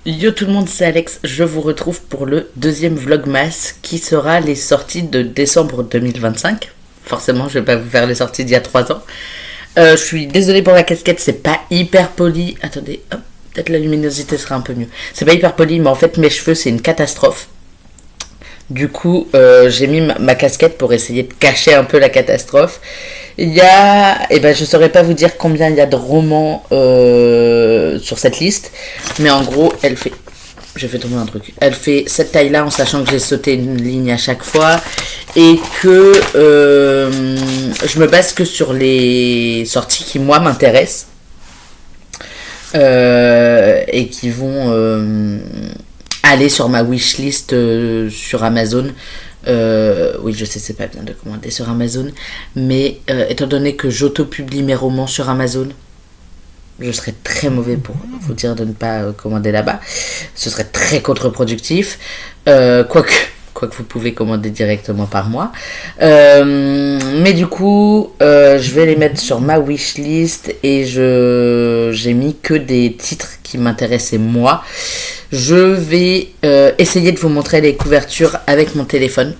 Yo tout le monde, c'est Alex, je vous retrouve pour le deuxième vlogmas qui sera les sorties de décembre 2025. Forcément, je vais pas vous faire les sorties d'il y a 3 ans. Je suis désolée pour la casquette, c'est pas hyper poli. Attendez, hop, peut-être la luminosité sera un peu mieux. C'est pas hyper poli, mais en fait mes cheveux c'est une catastrophe. Du coup, j'ai mis ma casquette pour essayer de cacher un peu la catastrophe. Il y a, je saurais pas vous dire combien il y a de romans sur cette liste, mais en gros, j'ai fait tomber un truc. Elle fait cette taille-là en sachant que j'ai sauté une ligne à chaque fois et que je me base que sur les sorties qui moi m'intéressent et qui vont aller sur ma wishlist sur Amazon. Oui, je sais, c'est pas bien de commander sur Amazon, mais étant donné que j'auto-publie mes romans sur Amazon, je serais très mauvais pour vous dire de ne pas commander là-bas. Ce serait très contre-productif. Quoique vous pouvez commander directement par mois. Mais du coup, je vais les mettre sur ma wishlist et j'ai mis que des titres qui m'intéressaient moi. Je vais essayer de vous montrer les couvertures avec mon téléphone.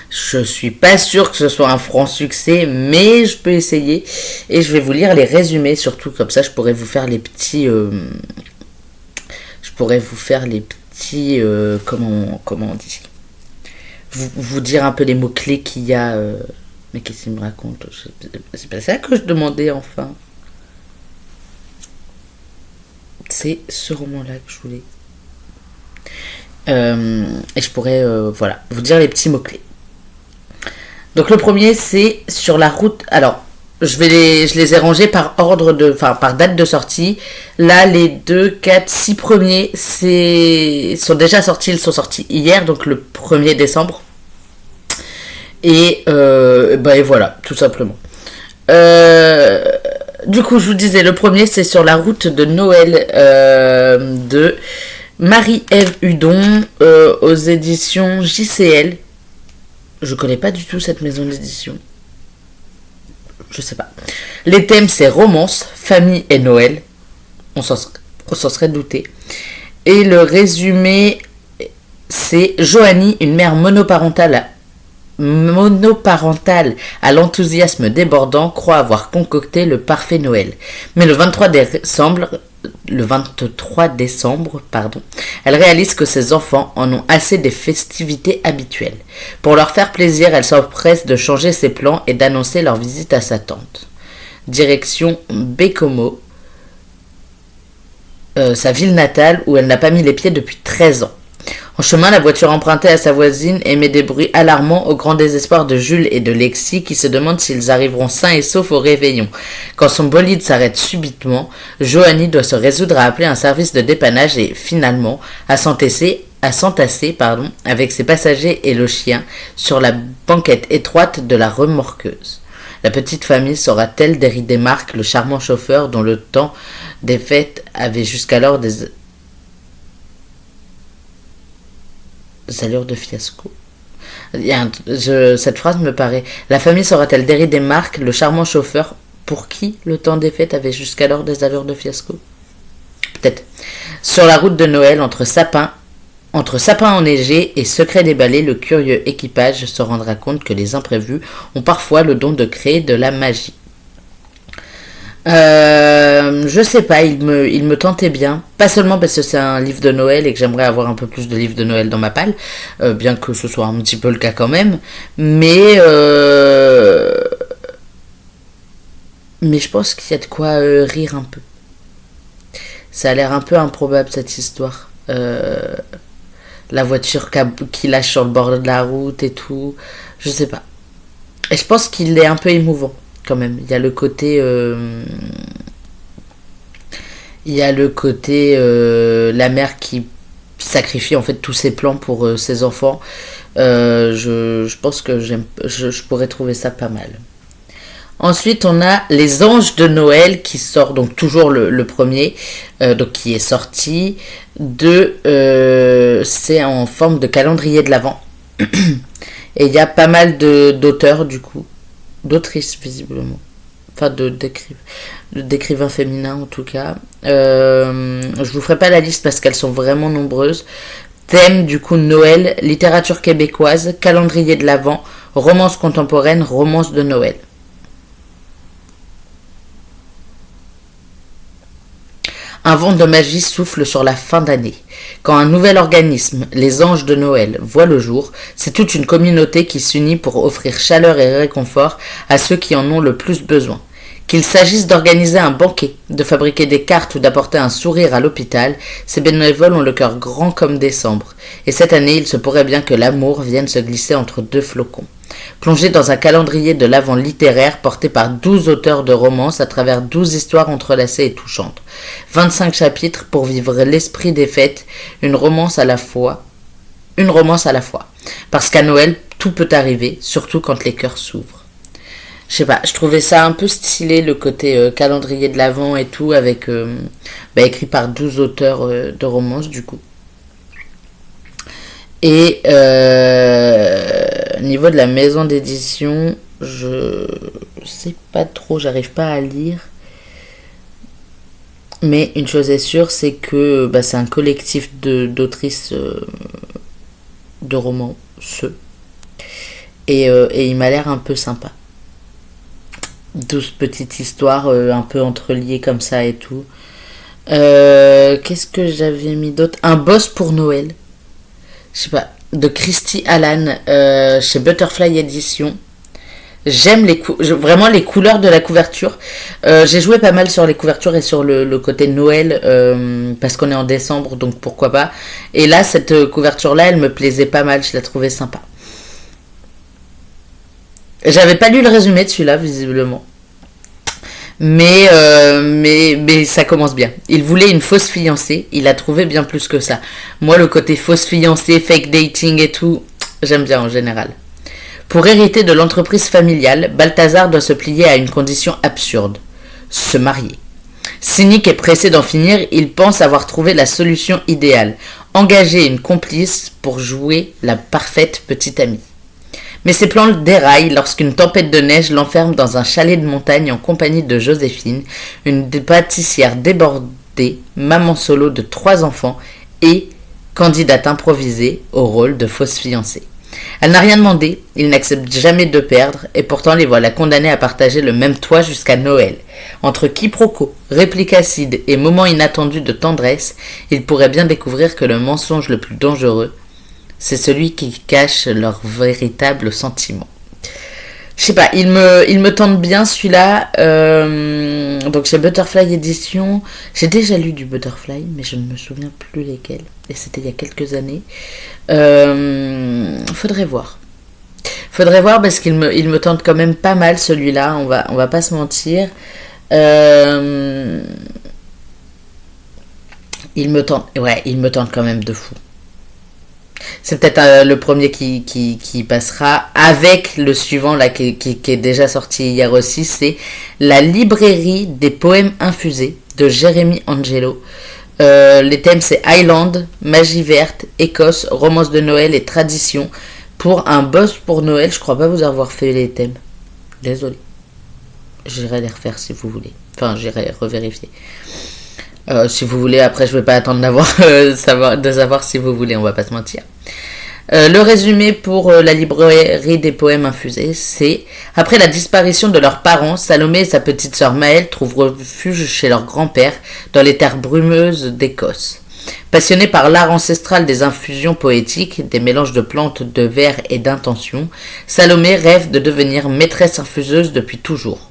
Je suis pas sûre que ce soit un franc succès, mais je peux essayer. Et je vais vous lire les résumés, surtout comme ça je pourrais vous faire les petits... comment on dit, vous dire un peu les mots-clés qu'il y a... Mais qu'est-ce qu'il me raconte? C'est pas ça que je demandais, enfin. C'est ce roman-là que je voulais. Et je pourrais, vous dire les petits mots-clés. Donc le premier, c'est sur la route... Alors, je les ai rangés par ordre par date de sortie. Là, les 2, 4, 6 premiers sont déjà sortis. Ils sont sortis hier, donc le 1er décembre. Et voilà, tout simplement. Du coup, je vous disais, le premier, c'est sur la route de Noël de Marie-Ève Hudon aux éditions JCL. Je connais pas du tout cette maison d'édition. Je sais pas. Les thèmes, c'est romance, famille et Noël. On s'en serait douté. Et le résumé, c'est Joanie, une mère monoparentale à l'enthousiasme débordant, croit avoir concocté le parfait Noël. Mais le 23 décembre, elle réalise que ses enfants en ont assez des festivités habituelles. Pour leur faire plaisir, elle s'empresse de changer ses plans et d'annoncer leur visite à sa tante. Direction Bécomo, sa ville natale où elle n'a pas mis les pieds depuis 13 ans. En chemin, la voiture empruntée à sa voisine émet des bruits alarmants au grand désespoir de Jules et de Lexi qui se demandent s'ils arriveront sains et saufs au réveillon. Quand son bolide s'arrête subitement, Joanie doit se résoudre à appeler un service de dépannage et, finalement, à s'entasser avec ses passagers et le chien sur la banquette étroite de la remorqueuse. La petite famille saura-t-elle dérider Marc, le charmant chauffeur dont le temps des fêtes avait jusqu'alors des allures de fiasco. Cette phrase me paraît. La famille saura-t-elle dérider Marc, le charmant chauffeur, pour qui le temps des fêtes avait jusqu'alors des allures de fiasco? Peut-être. Sur la route de Noël, entre sapins enneigés et secrets déballés, le curieux équipage se rendra compte que les imprévus ont parfois le don de créer de la magie. Je sais pas, il me tentait bien. Pas seulement parce que c'est un livre de Noël et que j'aimerais avoir un peu plus de livres de Noël dans ma palle, bien que ce soit un petit peu le cas quand même. Mais je pense qu'il y a de quoi rire un peu. Ça a l'air un peu improbable cette histoire. La voiture qui lâche sur le bord de la route et tout. Je sais pas. Et je pense qu'il est un peu émouvant. Quand même, il y a le côté la mère qui sacrifie en fait tous ses plans pour ses enfants. Je pense que je pourrais trouver ça pas mal. Ensuite, on a Les Anges de Noël qui sort donc toujours le premier, donc qui est sorti c'est en forme de calendrier de l'Avent. Et il y a pas mal d'auteurs du coup. D'autrices visiblement. enfin d'écrivains féminins en tout cas. Je vous ferai pas la liste parce qu'elles sont vraiment nombreuses. Thème du coup Noël, littérature québécoise, calendrier de l'Avent, romance contemporaine, romance de Noël. Un vent de magie souffle sur la fin d'année. Quand un nouvel organisme, les Anges de Noël, voit le jour, c'est toute une communauté qui s'unit pour offrir chaleur et réconfort à ceux qui en ont le plus besoin. Qu'il s'agisse d'organiser un banquet, de fabriquer des cartes ou d'apporter un sourire à l'hôpital, ces bénévoles ont le cœur grand comme décembre. Et cette année, il se pourrait bien que l'amour vienne se glisser entre deux flocons. Plongé dans un calendrier de l'Avent littéraire porté par 12 auteurs de romances à travers 12 histoires entrelacées et touchantes. 25 chapitres pour vivre l'esprit des fêtes, une romance à la fois. Parce qu'à Noël, tout peut arriver, surtout quand les cœurs s'ouvrent. Je sais pas, je trouvais ça un peu stylé, le côté calendrier de l'Avent et tout, avec écrit par 12 auteurs de romances, du coup. Et niveau de la maison d'édition, je sais pas trop, j'arrive pas à lire. Mais une chose est sûre, c'est que c'est un collectif d'autrices de romans, et il m'a l'air un peu sympa. 12 petites histoires un peu entreliées comme ça et tout. Qu'est-ce que j'avais mis d'autre? Un boss pour Noël. Je sais pas. De Christy Allan chez Butterfly Edition. J'aime vraiment les couleurs de la couverture. J'ai joué pas mal sur les couvertures et sur le côté Noël parce qu'on est en décembre, donc pourquoi pas. Et là, cette couverture-là, elle me plaisait pas mal. Je la trouvais sympa. J'avais pas lu le résumé de celui-là, visiblement. Mais ça commence bien. Il voulait une fausse fiancée, il a trouvé bien plus que ça. Moi, le côté fausse fiancée, fake dating et tout, j'aime bien en général. Pour hériter de l'entreprise familiale, Balthazar doit se plier à une condition absurde. Se marier. Cynique et pressé d'en finir, il pense avoir trouvé la solution idéale. Engager une complice pour jouer la parfaite petite amie. Mais ses plans déraillent lorsqu'une tempête de neige l'enferme dans un chalet de montagne en compagnie de Joséphine, une pâtissière débordée, maman solo de 3 enfants et candidate improvisée au rôle de fausse fiancée. Elle n'a rien demandé, il n'accepte jamais de perdre, et pourtant les voilà condamnés à partager le même toit jusqu'à Noël. Entre quiproquos, répliques acides et moments inattendus de tendresse, ils pourraient bien découvrir que le mensonge le plus dangereux, c'est celui qui cache leurs véritables sentiments. Je sais pas, il me tente bien celui-là. Donc c'est Butterfly Edition. J'ai déjà lu du Butterfly, mais je ne me souviens plus lesquels. Et c'était il y a quelques années. Faudrait voir. Faudrait voir parce qu'il me tente quand même pas mal celui-là. On va pas se mentir. Il me tente quand même de fou. C'est peut-être le premier qui passera avec le suivant là qui est déjà sorti hier aussi, c'est La librairie des poèmes infusés de Jérémy Angelo. Les thèmes c'est Highland, magie verte, Écosse, romance de Noël et tradition. Pour un boss pour Noël, je crois pas vous avoir fait les thèmes. Désolé. J'irai les refaire si vous voulez. Enfin, j'irai revérifier. Si vous voulez, après je vais pas attendre de savoir si vous voulez, on va pas se mentir. Le résumé pour la librairie des poèmes infusés, c'est après la disparition de leurs parents, Salomé et sa petite sœur Maëlle trouvent refuge chez leur grand-père dans les terres brumeuses d'Écosse. Passionnée par l'art ancestral des infusions poétiques, des mélanges de plantes, de vers et d'intentions, Salomé rêve de devenir maîtresse infuseuse depuis toujours.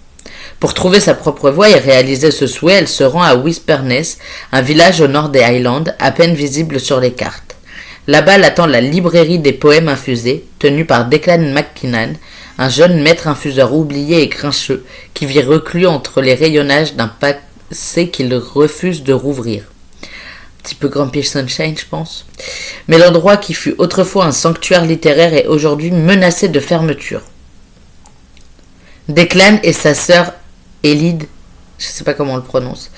Pour trouver sa propre voie et réaliser ce souhait, elle se rend à Whisperness, un village au nord des Highlands, à peine visible sur les cartes. Là-bas l'attend la librairie des poèmes infusés, tenue par Declan McKinnon, un jeune maître infuseur oublié et grincheux, qui vit reclus entre les rayonnages d'un passé qu'il refuse de rouvrir. Un petit peu Grumpy Sunshine, je pense. Mais l'endroit qui fut autrefois un sanctuaire littéraire est aujourd'hui menacé de fermeture. Declan et sa sœur Elide, je ne sais pas comment on le prononce,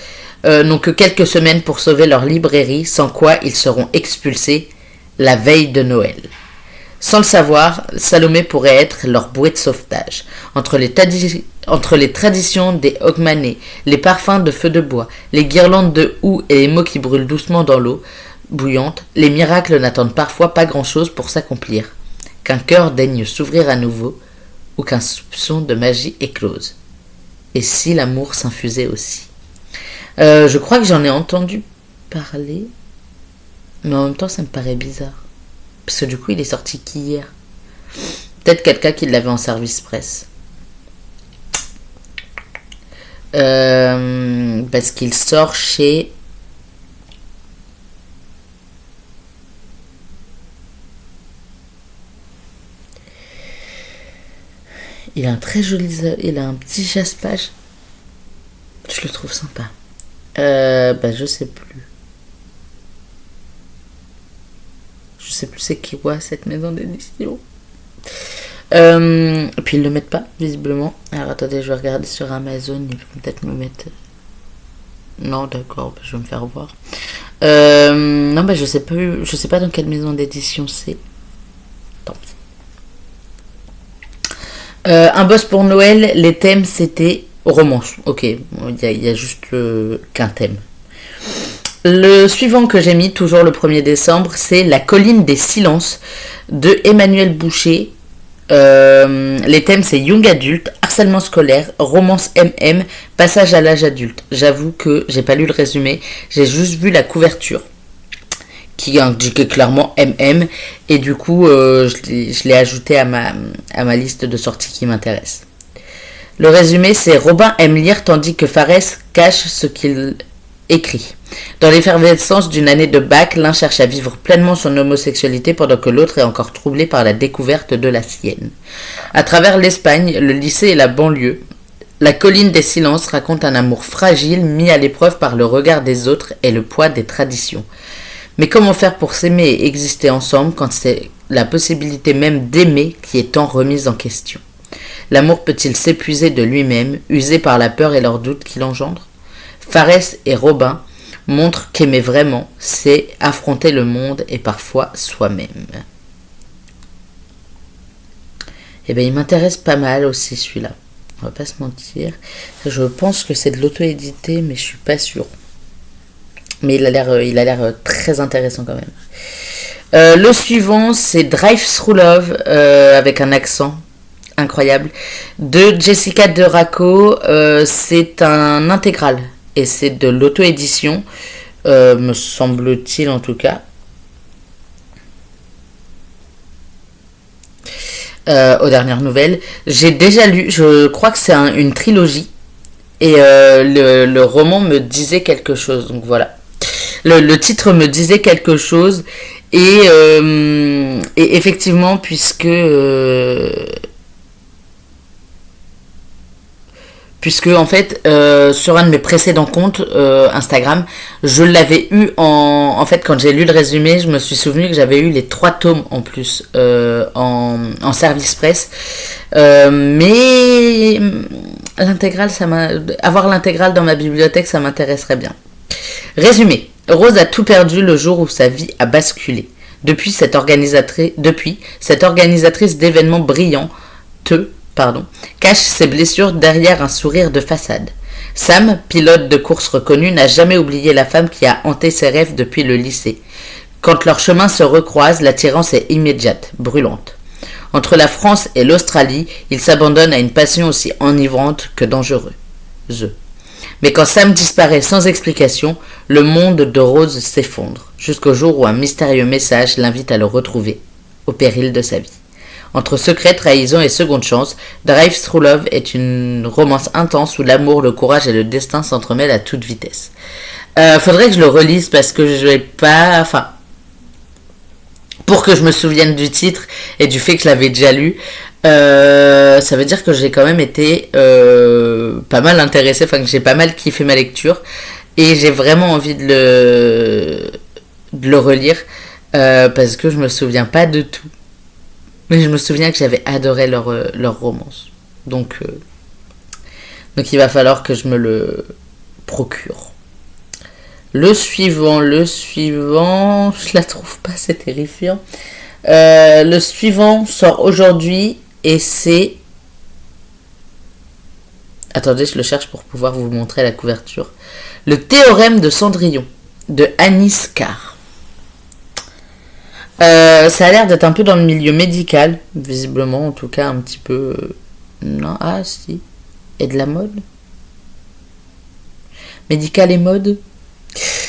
n'ont que quelques semaines pour sauver leur librairie, sans quoi ils seront expulsés la veille de Noël. Sans le savoir, Salomé pourrait être leur bouée de sauvetage. Entre les Entre les traditions des Hogmanay, les parfums de feu de bois, les guirlandes de houx et les mots qui brûlent doucement dans l'eau bouillante, les miracles n'attendent parfois pas grand-chose pour s'accomplir. Qu'un cœur daigne s'ouvrir à nouveau, ou qu'un soupçon de magie éclose. Et si l'amour s'infusait aussi. Je crois que j'en ai entendu parler, mais en même temps ça me paraît bizarre. Parce que du coup il est sorti qu'hier. Peut-être quelqu'un qui l'avait en service presse. Parce qu'il sort chez... Il a un très joli... Il a un petit jaspage. Je le trouve sympa. Je sais plus. Je sais plus c'est qui cette maison d'édition. Et puis ils le mettent pas, visiblement. Alors attendez, je vais regarder sur Amazon. Ils vont peut-être me mettre... Non, d'accord, je vais me faire voir. Non, je sais pas dans quelle maison d'édition c'est. Tant pis. Un boss pour Noël, les thèmes c'était romance. Ok, il y a juste qu'un thème. Le suivant que j'ai mis, toujours le 1er décembre, c'est La colline des silences de Emmanuel Boucher. Les thèmes c'est young adulte, harcèlement scolaire, romance MM, passage à l'âge adulte. J'avoue que j'ai pas lu le résumé, j'ai juste vu la couverture qui indiquait clairement MM et du coup je l'ai ajouté à ma liste de sorties qui m'intéresse. Le résumé c'est Robin aime lire tandis que Fares cache ce qu'il écrit. Dans l'effervescence d'une année de bac, l'un cherche à vivre pleinement son homosexualité pendant que l'autre est encore troublé par la découverte de la sienne. À travers l'Espagne, le lycée et la banlieue, La colline des silences raconte un amour fragile mis à l'épreuve par le regard des autres et le poids des traditions. Mais comment faire pour s'aimer et exister ensemble quand c'est la possibilité même d'aimer qui est tant remise en question? L'amour peut-il s'épuiser de lui-même, usé par la peur et leurs doutes qu'il engendre? Fares et Robin montrent qu'aimer vraiment, c'est affronter le monde et parfois soi-même. Eh bien, il m'intéresse pas mal aussi celui-là. On va pas se mentir. Je pense que c'est de l'auto-édité, mais je suis pas sûre. Mais il a l'air très intéressant quand même. Le suivant, c'est Drive Through Love, avec un accent incroyable, de Jessica Deraco. C'est un intégral et c'est de l'auto-édition, me semble-t-il en tout cas. Aux dernières nouvelles. J'ai déjà lu, je crois que c'est une trilogie, et le roman me disait quelque chose, donc voilà. Le titre me disait quelque chose, et effectivement, puisque en fait sur un de mes précédents comptes Instagram, je l'avais eu en fait quand j'ai lu le résumé, je me suis souvenu que j'avais eu les 3 tomes en plus en service presse, mais l'intégrale, avoir l'intégrale dans ma bibliothèque, ça m'intéresserait bien. Résumé: Rose a tout perdu le jour où sa vie a basculé. Depuis cette organisatrice d'événements brillants cache ses blessures derrière un sourire de façade. Sam, pilote de course reconnu, n'a jamais oublié la femme qui a hanté ses rêves depuis le lycée. Quand leurs chemins se recroisent, l'attirance est immédiate, brûlante. Entre la France et l'Australie, il s'abandonne à une passion aussi enivrante que dangereuse. Mais quand Sam disparaît sans explication, le monde de Rose s'effondre, jusqu'au jour où un mystérieux message l'invite à le retrouver, au péril de sa vie. Entre secret, trahison et seconde chance, Drive Through Love est une romance intense où l'amour, le courage et le destin s'entremêlent à toute vitesse. Faudrait que je le relise parce que je vais pas... Enfin, pour que je me souvienne du titre et du fait que je l'avais déjà lu, ça veut dire que j'ai quand même été pas mal intéressée, enfin que j'ai pas mal kiffé ma lecture et j'ai vraiment envie de le relire parce que je me souviens pas de tout. Mais je me souviens que j'avais adoré leur romance. Donc il va falloir que je me le procure. Le suivant, je la trouve pas, c'est terrifiant. Le suivant sort aujourd'hui et c'est Attendez, je le cherche pour pouvoir vous montrer la couverture. Le théorème de Cendrillon, de Anis Carr. Ça a l'air d'être un peu dans le milieu médical, visiblement, en tout cas un petit peu... Non, ah si. Et de la mode. Médical et mode.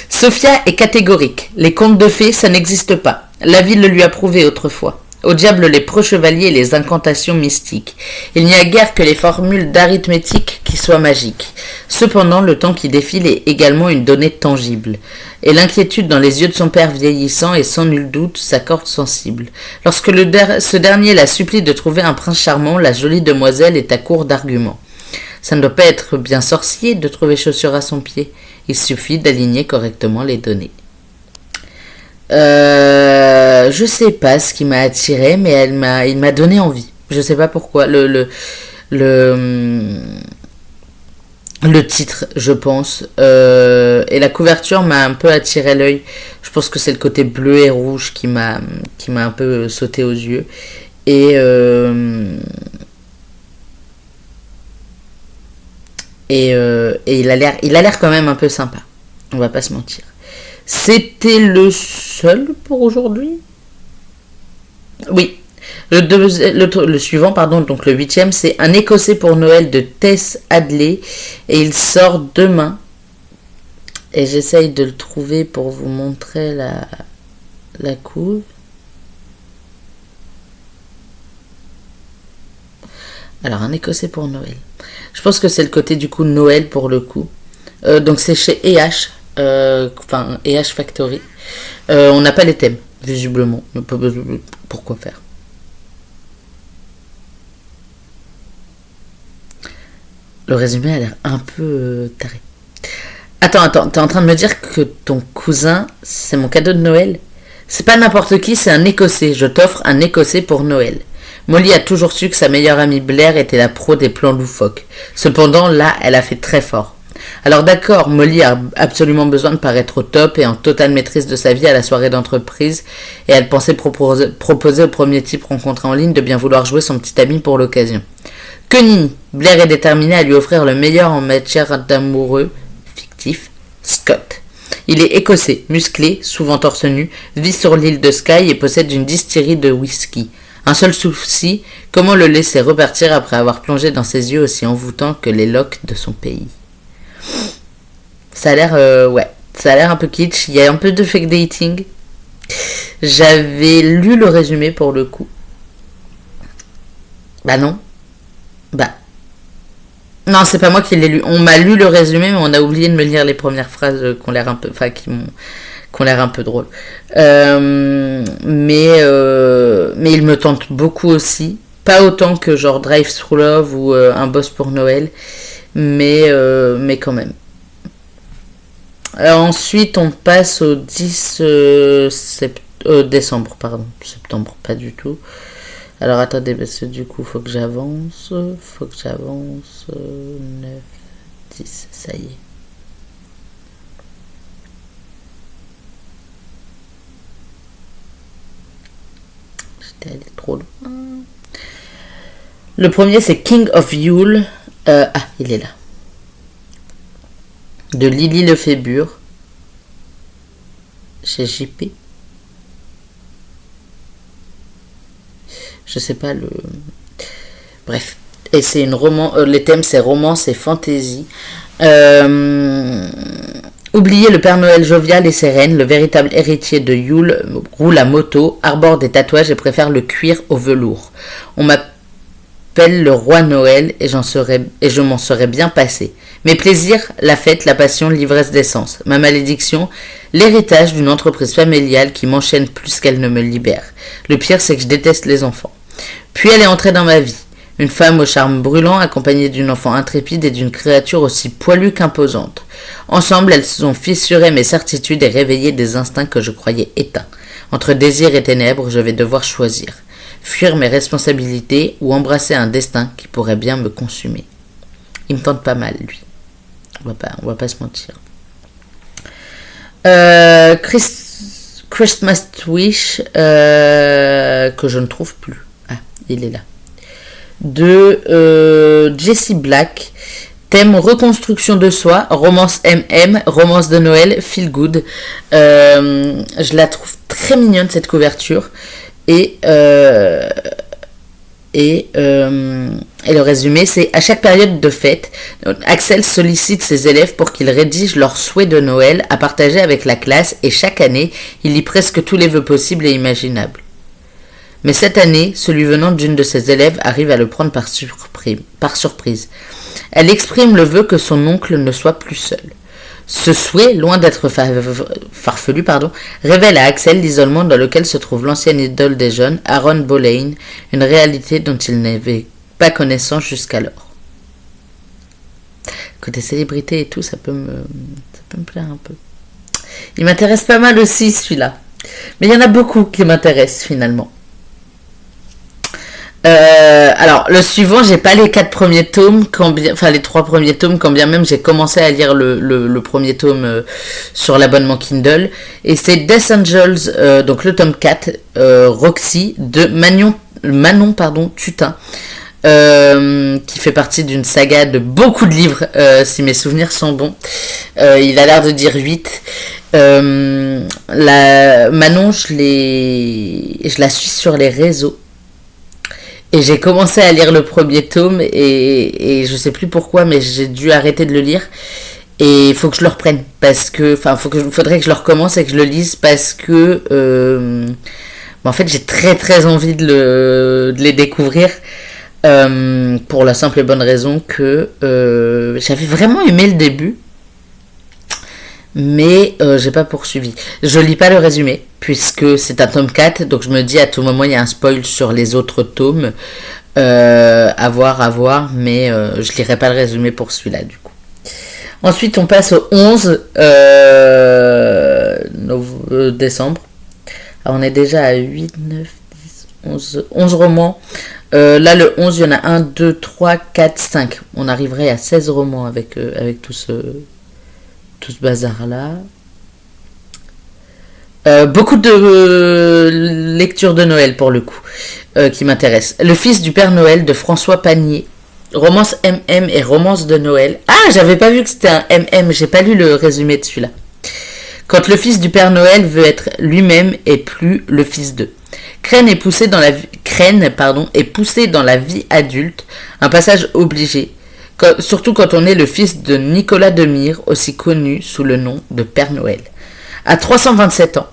Sophia est catégorique. Les contes de fées, ça n'existe pas. La vie le lui a prouvé autrefois. Au diable les preux chevaliers et les incantations mystiques. Il n'y a guère que les formules d'arithmétique qui soient magiques. Cependant, le temps qui défile est également une donnée tangible. Et l'inquiétude dans les yeux de son père vieillissant est sans nul doute sa corde sensible. Lorsque ce dernier la supplie de trouver un prince charmant, la jolie demoiselle est à court d'arguments. Ça ne doit pas être bien sorcier de trouver chaussure à son pied. Il suffit d'aligner correctement les données. Je sais pas ce qui m'a attiré, mais il m'a donné envie. Je sais pas pourquoi. Le titre, je pense, et la couverture m'a un peu attiré l'œil. Je pense que c'est le côté bleu et rouge qui m'a un peu sauté aux yeux. Et il a l'air quand même un peu sympa. On va pas se mentir. C'était le seul pour aujourd'hui. Oui. Le suivant, pardon, donc le 8e, c'est Un Écossais pour Noël de Tess Hadley. Et il sort demain. Et j'essaye de le trouver pour vous montrer la couve. Alors, Un Écossais pour Noël. Je pense que c'est le côté du coup Noël pour le coup. Donc c'est chez EH. EH Factory. On n'a pas les thèmes, visiblement. Pourquoi faire? Le résumé a l'air un peu taré. Attends, t'es en train de me dire que ton cousin, c'est mon cadeau de Noël? C'est pas n'importe qui, c'est un Écossais. Je t'offre un Écossais pour Noël. Molly a toujours su que sa meilleure amie Blair était la pro des plans loufoques. Cependant, là, elle a fait très fort. Alors d'accord, Molly a absolument besoin de paraître au top et en totale maîtrise de sa vie à la soirée d'entreprise, et elle pensait proposer au premier type rencontré en ligne de bien vouloir jouer son petit ami pour l'occasion. Que nenni, Blair est déterminée à lui offrir le meilleur en matière d'amoureux fictif, Scott. Il est écossais, musclé, souvent torse nu, vit sur l'île de Skye et possède une distillerie de whisky. Un seul souci, comment le laisser repartir après avoir plongé dans ses yeux aussi envoûtants que les loques de son pays. Ça a l'air, ça a l'air un peu kitsch. Il y a un peu de fake dating. J'avais lu le résumé pour le coup. Bah non. Non, c'est pas moi qui l'ai lu. On m'a lu le résumé, mais on a oublié de me lire les premières phrases qui ont l'air un peu, qui ont l'air un peu drôles. Mais il me tente beaucoup aussi. Pas autant que genre Drive Through Love ou Un Boss pour Noël, mais quand même. Ensuite, on passe au 10 décembre, pardon. Septembre, pas du tout. Alors, attendez, parce que du coup, faut que j'avance. 9, 10, ça y est. J'étais allé trop loin. Le premier, c'est King of Yule. Il est là. De Lily Lefébure. Chez JP. Je sais pas le... Bref. Et c'est une roman... les thèmes, c'est romance et fantasy. Oubliez le Père Noël jovial et sereine, le véritable héritier de Yule roule à moto, arbore des tatouages et préfère le cuir au velours. On m'appelle le roi Noël et je m'en serais bien passé. Mes plaisirs, la fête, la passion, l'ivresse d'essence. Ma malédiction, l'héritage d'une entreprise familiale qui m'enchaîne plus qu'elle ne me libère. Le pire, c'est que je déteste les enfants. Puis elle est entrée dans ma vie. Une femme au charme brûlant, accompagnée d'une enfant intrépide et d'une créature aussi poilue qu'imposante. Ensemble, elles ont fissuré mes certitudes et réveillé des instincts que je croyais éteints. Entre désir et ténèbres, je vais devoir choisir. Fuir mes responsabilités ou embrasser un destin qui pourrait bien me consumer. Il me tente pas mal, lui. On va pas se mentir. Christmas Wish, que je ne trouve plus. Ah, il est là. De Jessie Black. Thème reconstruction de soi, romance MM, romance de Noël, feel good. Je la trouve très mignonne cette couverture. Et le résumé, c'est: à chaque période de fête, Axel sollicite ses élèves pour qu'ils rédigent leurs souhaits de Noël à partager avec la classe, et chaque année, il lit presque tous les vœux possibles et imaginables. Mais cette année, celui venant d'une de ses élèves arrive à le prendre par surprise. Elle exprime le vœu que son oncle ne soit plus seul. Ce souhait, loin d'être farfelu, révèle à Axel l'isolement dans lequel se trouve l'ancienne idole des jeunes, Aaron Boleyn, une réalité dont il n'avait pas connaissance jusqu'alors. Côté célébrité et tout, ça peut me plaire un peu. Il m'intéresse pas mal aussi, celui-là. Mais il y en a beaucoup qui m'intéressent, finalement. Alors, le suivant, j'ai pas les 4 premiers tomes, les 3 premiers tomes, quand bien même j'ai commencé à lire le premier tome sur l'abonnement Kindle. Et c'est Death Angels, donc le tome 4, Roxy, de Manon Tutin, qui fait partie d'une saga de beaucoup de livres, si mes souvenirs sont bons. Il a l'air de dire 8. Manon, je la suis sur les réseaux. Et j'ai commencé à lire le premier tome et je sais plus pourquoi, mais j'ai dû arrêter de le lire. Et il faut que je le reprenne faudrait que je le recommence et que je le lise parce que en fait j'ai très très envie de les découvrir, pour la simple et bonne raison que j'avais vraiment aimé le début. Mais j'ai pas poursuivi. Je lis pas le résumé, puisque c'est un tome 4, donc je me dis à tout moment il y a un spoil sur les autres tomes. À voir, mais je lirai pas le résumé pour celui-là du coup. Ensuite on passe au 11 décembre. Alors on est déjà à 8, 9, 10, 11 romans. Là le 11 il y en a 1, 2, 3, 4, 5. On arriverait à 16 romans avec tout ce bazar là. Beaucoup de lectures de Noël pour le coup, qui m'intéressent. Le fils du Père Noël de François Panier, romance MM et romance de Noël. Ah, j'avais pas vu que c'était un MM, j'ai pas lu le résumé de celui-là. Quand le fils du Père Noël veut être lui-même et plus le fils d'eux. Crène est poussé dans la vie adulte, un passage obligé. Surtout quand on est le fils de Nicolas Demire, aussi connu sous le nom de Père Noël. À 327 ans,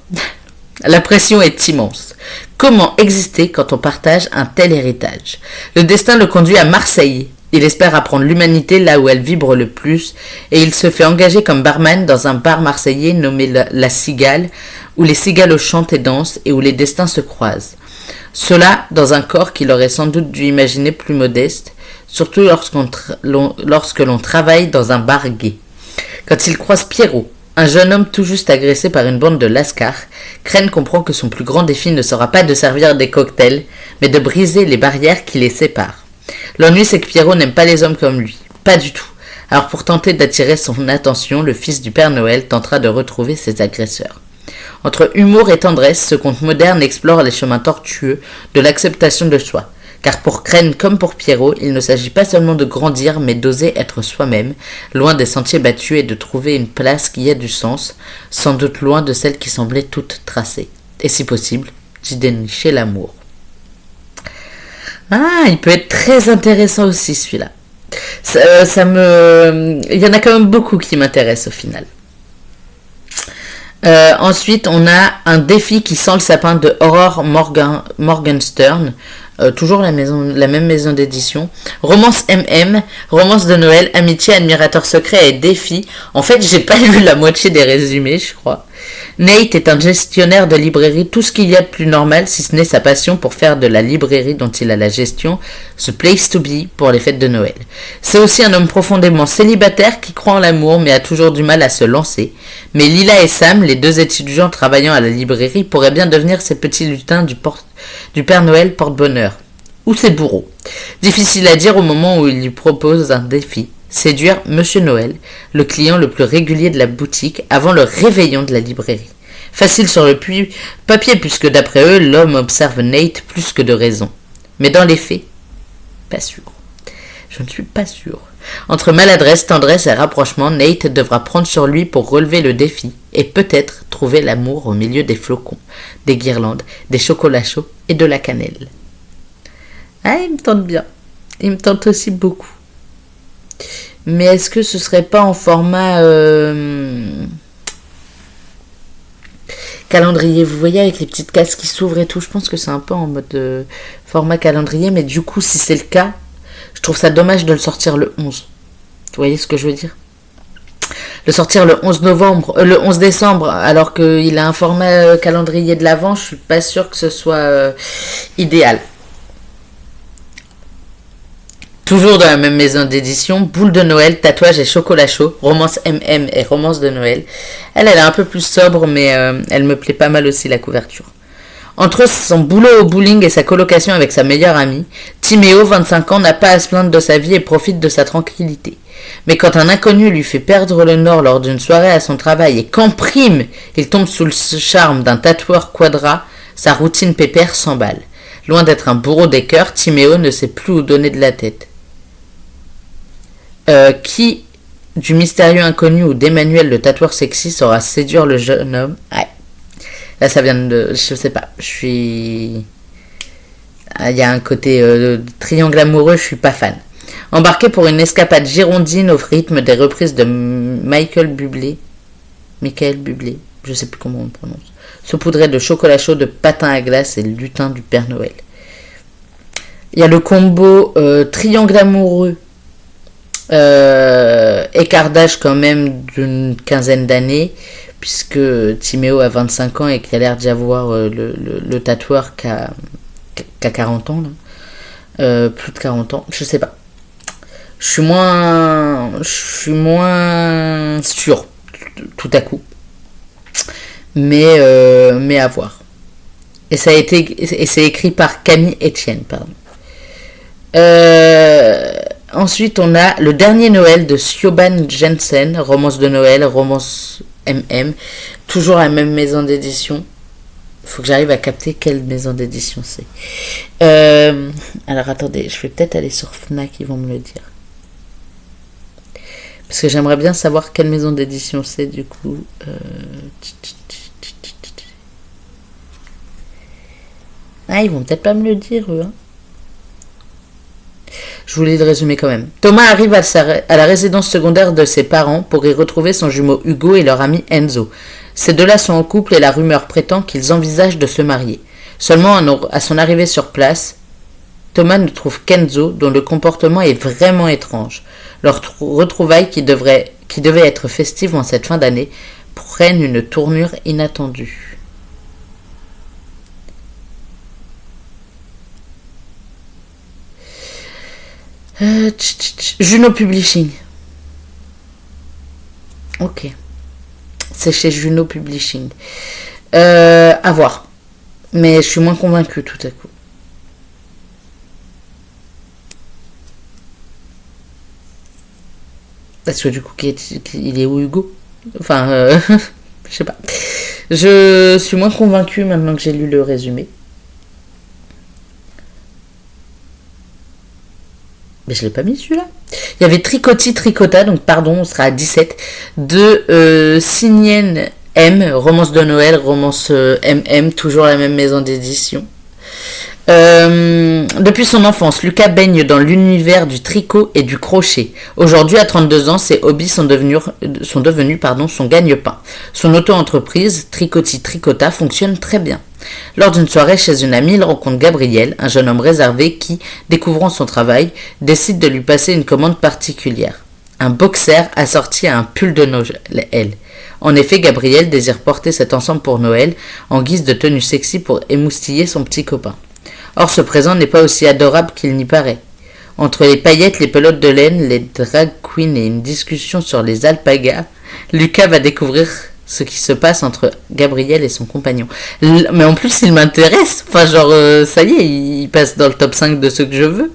la pression est immense. Comment exister quand on partage un tel héritage ? Le destin le conduit à Marseille. Il espère apprendre l'humanité là où elle vibre le plus, et il se fait engager comme barman dans un bar marseillais nommé la Cigale, où les cigales chantent et dansent et où les destins se croisent. Cela dans un corps qu'il aurait sans doute dû imaginer plus modeste, surtout lorsque l'on travaille dans un bar gay. Quand il croise Pierrot, un jeune homme tout juste agressé par une bande de lascars, Crène comprend que son plus grand défi ne sera pas de servir des cocktails, mais de briser les barrières qui les séparent. L'ennui, c'est que Pierrot n'aime pas les hommes comme lui. Pas du tout. Alors pour tenter d'attirer son attention, le fils du Père Noël tentera de retrouver ses agresseurs. Entre humour et tendresse, ce conte moderne explore les chemins tortueux de l'acceptation de soi. Car pour Crène comme pour Pierrot, il ne s'agit pas seulement de grandir, mais d'oser être soi-même, loin des sentiers battus et de trouver une place qui a du sens, sans doute loin de celles qui semblaient toutes tracées. Et si possible, d'y dénicher l'amour. Ah, il peut être très intéressant aussi celui-là. Il y en a quand même beaucoup qui m'intéressent au final. Ensuite, on a un défi qui sent le sapin de Aurore Morgenstern. Toujours la même maison d'édition. Romance MM, romance de Noël, amitié, admirateur secret et défi. En fait, j'ai pas lu la moitié des résumés, je crois. Nate est un gestionnaire de librairie, tout ce qu'il y a de plus normal, si ce n'est sa passion pour faire de la librairie dont il a la gestion, ce place to be pour les fêtes de Noël. C'est aussi un homme profondément célibataire qui croit en l'amour mais a toujours du mal à se lancer. Mais Lila et Sam, les 2 étudiants travaillant à la librairie, pourraient bien devenir ces petits lutins du Père Noël porte-bonheur. Ou ses bourreaux. Difficile à dire au moment où il lui propose un défi. Séduire Monsieur Noël, le client le plus régulier de la boutique, avant le réveillon de la librairie. Facile sur le papier, puisque d'après eux, l'homme observe Nate plus que de raison. Mais dans les faits, pas sûr. Je ne suis pas sûr. Entre maladresse, tendresse et rapprochement, Nate devra prendre sur lui pour relever le défi et peut-être trouver l'amour au milieu des flocons, des guirlandes, des chocolats chauds et de la cannelle. Ah, il me tente bien. Il me tente aussi beaucoup. Mais est-ce que ce serait pas en format calendrier, vous voyez, avec les petites cases qui s'ouvrent et tout? Je pense que c'est un peu en mode format calendrier, mais du coup, si c'est le cas, je trouve ça dommage de le sortir le 11. Vous voyez ce que je veux dire? Le sortir le 11 novembre, le 11 décembre, alors qu'il a un format calendrier de l'Avent, je suis pas sûre que ce soit idéal. Toujours dans la même maison d'édition, Boule de Noël, tatouage et chocolat chaud, romance MM et romance de Noël. Elle est un peu plus sobre, mais elle me plaît pas mal aussi la couverture. Entre son boulot au bowling et sa colocation avec sa meilleure amie, Timéo, 25 ans, n'a pas à se plaindre de sa vie et profite de sa tranquillité. Mais quand un inconnu lui fait perdre le nord lors d'une soirée à son travail et qu'en prime, il tombe sous le charme d'un tatoueur quadra, sa routine pépère s'emballe. Loin d'être un bourreau des cœurs, Timéo ne sait plus où donner de la tête. Qui, du mystérieux inconnu ou d'Emmanuel le tatoueur sexy, saura séduire le jeune homme? Ouais. Là, ça vient de... Je sais pas. Je suis... Il y a un côté triangle amoureux, je suis pas fan. Embarqué pour une escapade girondine au rythme des reprises de Michael Bublé, je sais plus comment on le prononce, saupoudré de chocolat chaud, de patin à glace et lutin du Père Noël. Il y a le combo triangle amoureux, écart d'âge quand même d'une quinzaine d'années, puisque Timéo a 25 ans et qu'il a l'air d'y avoir le tatoueur qui a 40 ans, là. Plus de 40 ans, je sais pas. Je suis moins sûr tout à coup. Mais à voir. Et c'est écrit par Camille Etienne, pardon. Ensuite, on a Le Dernier Noël de Siobhan Jensen, romance de Noël, romance MM, toujours la même maison d'édition. Faut que j'arrive à capter quelle maison d'édition c'est. Alors attendez, je vais peut-être aller sur Fnac, ils vont me le dire. Parce que j'aimerais bien savoir quelle maison d'édition c'est du coup. Ah, ils vont peut-être pas me le dire, eux. Hein. Je vous lis le résumé quand même. Thomas arrive à la résidence secondaire de ses parents pour y retrouver son jumeau Hugo et leur ami Enzo. Ces deux-là sont en couple et la rumeur prétend qu'ils envisagent de se marier. Seulement, à son arrivée sur place, Thomas ne trouve qu'Enzo, dont le comportement est vraiment étrange. Leur retrouvaille, qui devait être festive en cette fin d'année, prennent une tournure inattendue. Juno Publishing. Ok. C'est chez Juno Publishing. À voir. Mais je suis moins convaincue tout à coup. Parce que du coup, il est où Hugo? Enfin, je sais pas. Je suis moins convaincue maintenant que j'ai lu le résumé. Mais je l'ai pas mis celui-là. Il y avait Tricota, donc pardon, on sera à 17, de Signène M, romance de Noël, romance MM, toujours la même maison d'édition. Depuis son enfance, Lucas baigne dans l'univers du tricot et du crochet. Aujourd'hui, à 32 ans, ses hobbies sont devenus son gagne-pain. Son auto-entreprise, Tricota, fonctionne très bien. Lors d'une soirée chez une amie, il rencontre Gabriel, un jeune homme réservé qui, découvrant son travail, décide de lui passer une commande particulière. Un boxer assorti à un pull de Noël. En effet, Gabriel désire porter cet ensemble pour Noël, en guise de tenue sexy pour émoustiller son petit copain. Or, ce présent n'est pas aussi adorable qu'il n'y paraît. Entre les paillettes, les pelotes de laine, les drag queens et une discussion sur les alpagas, Lucas va découvrir ce qui se passe entre Gabriel et son compagnon. Mais en plus, il m'intéresse. Enfin, genre, ça y est, il passe dans le top 5 de ce que je veux.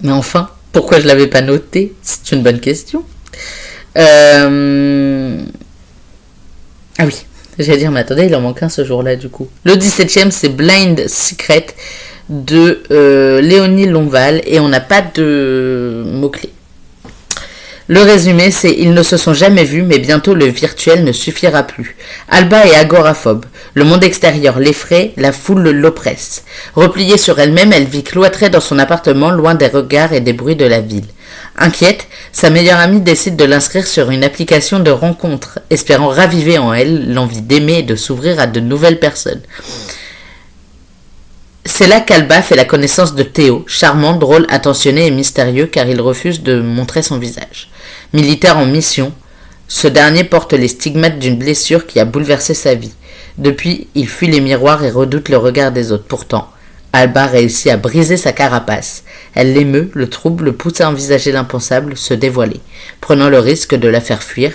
Mais enfin, pourquoi je l'avais pas noté? C'est une bonne question. Ah oui. J'allais dire, mais attendez, il en manque un ce jour-là, du coup. Le 17e, c'est Blind Secret de Léonie Lonval et on n'a pas de mots-clés. Le résumé, c'est « Ils ne se sont jamais vus, mais bientôt le virtuel ne suffira plus. Alba est agoraphobe. Le monde extérieur l'effraie, la foule l'oppresse. Repliée sur elle-même, elle vit cloîtrée dans son appartement, loin des regards et des bruits de la ville. Inquiète, sa meilleure amie décide de l'inscrire sur une application de rencontre, espérant raviver en elle l'envie d'aimer et de s'ouvrir à de nouvelles personnes. C'est là qu'Alba fait la connaissance de Théo, charmant, drôle, attentionné et mystérieux car il refuse de montrer son visage. Militaire en mission, ce dernier porte les stigmates d'une blessure qui a bouleversé sa vie. Depuis, il fuit les miroirs et redoute le regard des autres. Pourtant, Alba réussit à briser sa carapace. Elle l'émeut, le trouble, le pousse à envisager l'impensable, se dévoiler, prenant le risque de la faire fuir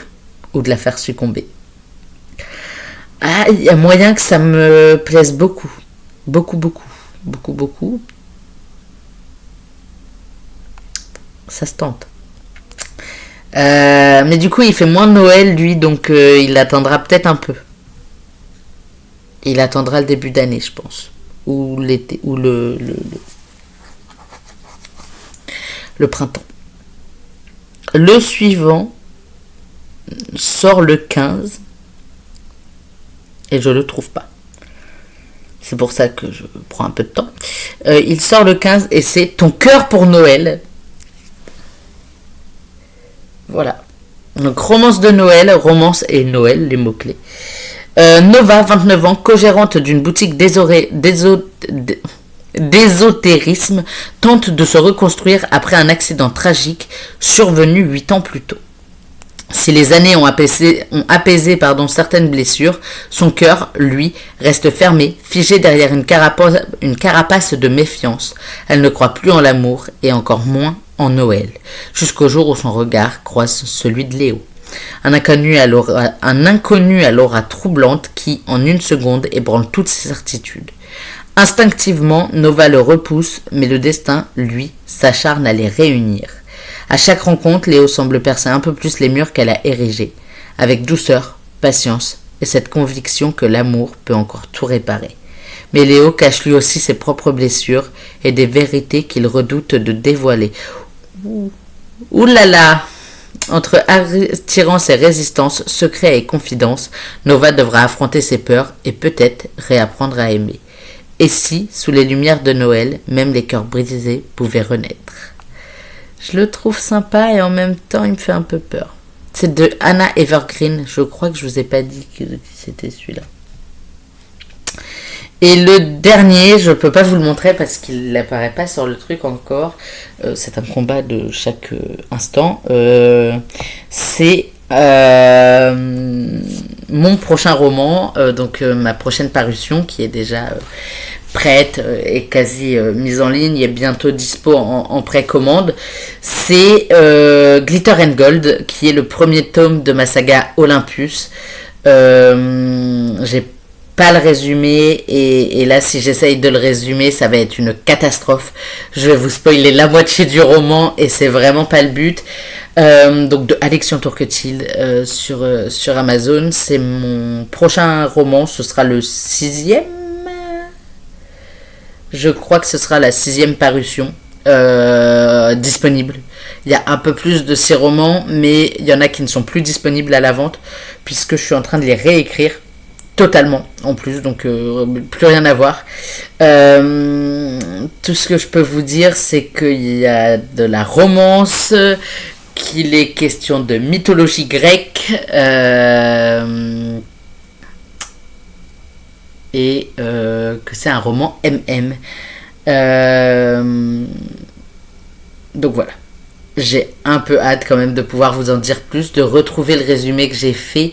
ou de la faire succomber. Ah, il y a moyen que ça me plaise beaucoup. Beaucoup. Ça se tente. Mais du coup, il fait moins de Noël, lui, donc il attendra peut-être un peu. Il attendra le début d'année, je pense. Ou l'été, ou le printemps. Le suivant sort le 15 et je le trouve pas. C'est pour ça que je prends un peu de temps. Il sort le 15 et c'est Ton cœur pour Noël. Voilà. Donc romance de Noël, romance et Noël, les mots-clés. Nova, 29 ans, co-gérante d'une boutique d'ésotérisme, tente de se reconstruire après un accident tragique survenu 8 ans plus tôt. Si les années ont apaisé certaines blessures, son cœur, lui, reste fermé, figé derrière une carapace de méfiance. Elle ne croit plus en l'amour et encore moins en Noël, jusqu'au jour où son regard croise celui de Léo. Un inconnu à l'aura troublante qui, en une seconde, ébranle toutes ses certitudes. Instinctivement, Nova le repousse, mais le destin, lui, s'acharne à les réunir. À chaque rencontre, Léo semble percer un peu plus les murs qu'elle a érigés, avec douceur, patience et cette conviction que l'amour peut encore tout réparer. Mais Léo cache lui aussi ses propres blessures et des vérités qu'il redoute de dévoiler. Ouh là là! Entre attirance et résistance, secret et confidence, Nova devra affronter ses peurs et peut-être réapprendre à aimer. Et si, sous les lumières de Noël, même les cœurs brisés pouvaient renaître? Je le trouve sympa et en même temps il me fait un peu peur. C'est de Anna Evergreen, je crois que je vous ai pas dit que c'était celui-là. Et le dernier, je peux pas vous le montrer parce qu'il n'apparaît pas sur le truc encore. C'est un combat de chaque instant. C'est mon prochain roman, donc ma prochaine parution qui est déjà prête et quasi mise en ligne, et bientôt dispo en précommande. C'est Glitter and Gold, qui est le premier tome de ma saga Olympus. J'ai pas le résumé et là si j'essaye de le résumer ça va être une catastrophe. Je vais vous spoiler la moitié du roman et c'est vraiment pas le but. Donc de Alexion Tourquetil sur Amazon. C'est mon prochain roman, ce sera le 6e. Je crois que ce sera la 6e parution disponible. Il y a un peu plus de ces romans, mais il y en a qui ne sont plus disponibles à la vente puisque je suis en train de les réécrire totalement en plus, donc plus rien à voir. Tout ce que je peux vous dire, c'est qu'il y a de la romance, qu'il est question de mythologie grecque, et que c'est un roman MM. Donc voilà. J'ai un peu hâte quand même de pouvoir vous en dire plus, de retrouver le résumé que j'ai fait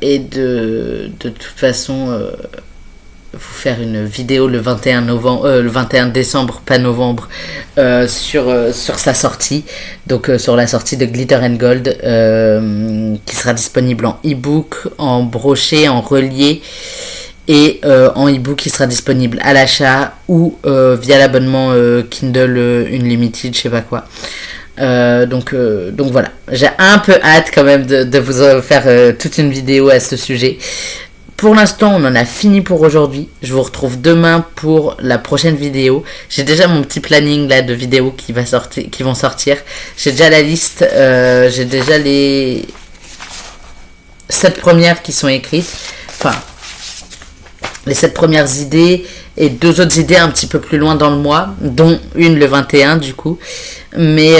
et de toute façon vous faire une vidéo le 21 décembre, pas novembre, sur sa sortie, donc sur la sortie de Glitter and Gold, qui sera disponible en e-book, en broché, en relié, et en e-book qui sera disponible à l'achat ou via l'abonnement Kindle Unlimited, je sais pas quoi. Donc voilà, j'ai un peu hâte quand même de vous faire toute une vidéo à ce sujet Pour l'instant, on en a fini pour aujourd'hui. Je vous retrouve demain pour la prochaine vidéo. J'ai déjà mon petit planning là de vidéos qui vont sortir. J'ai déjà la liste. J'ai déjà les 7 premières qui sont écrites. Enfin, les 7 premières idées et 2 autres idées un petit peu plus loin dans le mois, dont une le 21 du coup. Mais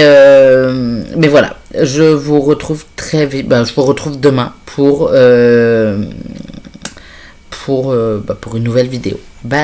voilà, je vous retrouve très vite. Je vous retrouve demain pour une nouvelle vidéo. Bye.